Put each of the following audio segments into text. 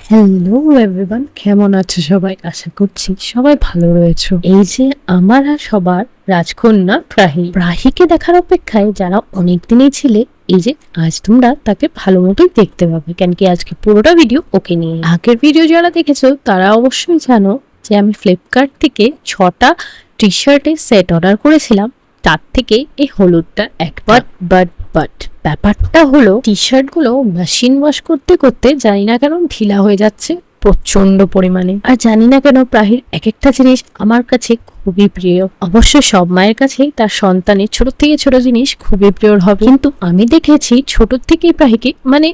Hello everyone, কেমন আছো সবাই? আশা করছি সবাই ভালো রয়েছো। এই যে আমার আর সবার রাজকন্যা প্রাহিকে দেখার অপেক্ষায় যারা অনেকদিনই ছিলে, এই যে আজ তোমরা তাকে ভালো মতোই দেখতে পাবে, কেন কি আজকে পুরোটা ভিডিও ওকে নিয়ে। আগের ভিডিও যারা দেখেছো তারা অবশ্যই জানো যে আমি ফ্লিপকার্ট থেকে 6টা টি শার্টের সেট অর্ডার করেছিলাম, তার থেকে এই হলুদটা একবার। বাট ব্যাপারটা হলো টি শার্ট গুলো মেশিন ওয়াশ করতে করতে জানি না কেন ঢিলা হয়ে যাচ্ছে প্রচন্ড পরিমাণে। আর জানি না কেন প্রাহির এক একটা জিনিস আমার কাছে খুবই প্রিয়। অবশ্য সব মায়ের কাছেই তার সন্তানের ছোট থেকে ছোট জিনিস খুবই প্রিয় হবে, কিন্তু আমি দেখেছি ছোট থেকেই প্রাহিকে, মানে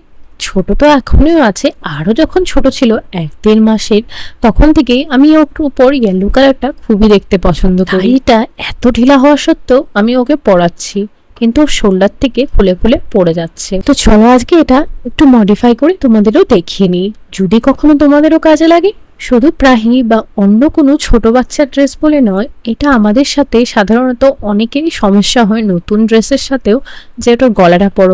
ছোট তো এখনো আছে, আরো যখন ছোট ছিল 1-1.5 মাসের, তখন থেকে আমি ওর উপর ইয়েলো কালারটা খুবই দেখতে পছন্দ করি। এটা এত ঢিলা হওয়া সত্ত্বেও আমি ওকে পরাচ্ছি, কিন্তু শোল্ডার থেকে ফুলে ফুলে পড়ে যাচ্ছে। তো চলো আজকে এটা একটু মডিফাই করে তোমাদেরও দেখিয়ে নিই, যদি কখনো তোমাদেরও কাজে লাগে। শুধু প্রাহি বা অন্য কোনো ছোট বাচ্চার ড্রেস বলে নয়, এটা আমাদের সাথে সাধারণত অনেকেরই সমস্যা হয় নতুন ড্রেসের সাথেও, যে ওটার গলাটা বড়,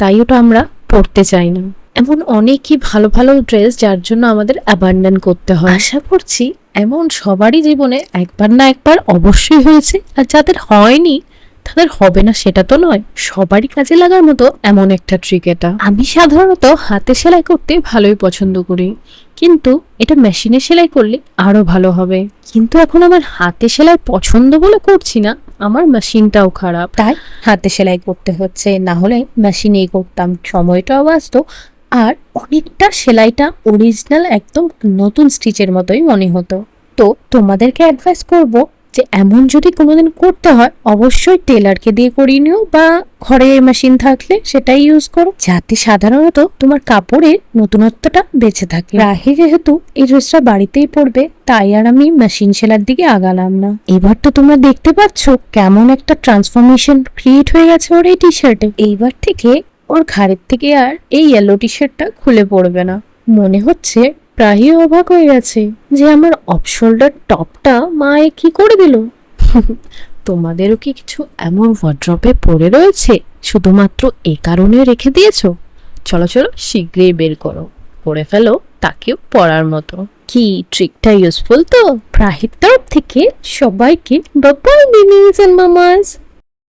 তাই ওটা আমরা পরতে চাই না। এমন অনেকই ভালো ভালো ড্রেস যার জন্য আমাদের অ্যাবান্ডন করতে হয়। আশা করছি এমন সবারই জীবনে একবার না একবার অবশ্যই হয়েছে, আর যাদের হয়নি তাদের হবে না সেটা তো নয়, সবারই কাজে লাগার মতো এমন একটা ট্রিক এটা। আমি সাধারণত হাতে সেলাই করতে ভালোই পছন্দ করি, কিন্তু এটা মেশিনে সেলাই করলে আরো ভালো হবে। কিন্তু এখন আমার হাতে সেলাই পছন্দ বলে করছি না, আমার মেশিনটাও খারাপ, তাই হাতে সেলাই করতে হচ্ছে, না হলে মেশিনেই করতাম, সময়টাও বাঁচতো, আর অনেকটা সেলাইটা অরিজিনাল একদম নতুন স্টিচের মতোই মনে হতো। তো তোমাদেরকে অ্যাডভাইস করব যে এমন যদি কোনোদিন করতে হয় অবশ্যই টেলারকে দিয়ে করিয়ে নিও, বা ঘরে মেশিন থাকলে সেটাই ইউজ করো, যাতে সাধারণত তোমার কাপড়ের নতুনত্বটা বেঁচে থাকে। রাহি যেহেতু এই ড্রেসটা বাড়িতেই পরবে, তাই আর আমি মেশিন সেলার দিকে আগালাম না। এবার তো তোমরা দেখতে পাচ্ছ কেমন একটা ট্রান্সফরমেশন ক্রিয়েট হয়ে গেছে ওর এই টি শার্টে। এইবার থেকে ওর ঘাড়ের থেকে আর এই ইয়েলো টি শার্টটা খুলে পড়বে না। মনে হচ্ছে প্রায় অবাক হয়ে গেছে যে আমার অফ শোল্ডার টপটা মায়ে কি করে দিল। তোমাদেরও কি কিছু এমন ওয়ার্ড্রপে পড়ে রয়েছে শুধুমাত্র এই কারণে রেখে দিয়েছো? চলো চলো শীঘ্রই বের করো, পরে ফেলো তাকেও পড়ার মতো। কি ট্রিকটা ইউজফুল তো? প্রাহির তরফ থেকে সবাইকে বাই বাই মিমিস এন্ড মামাস।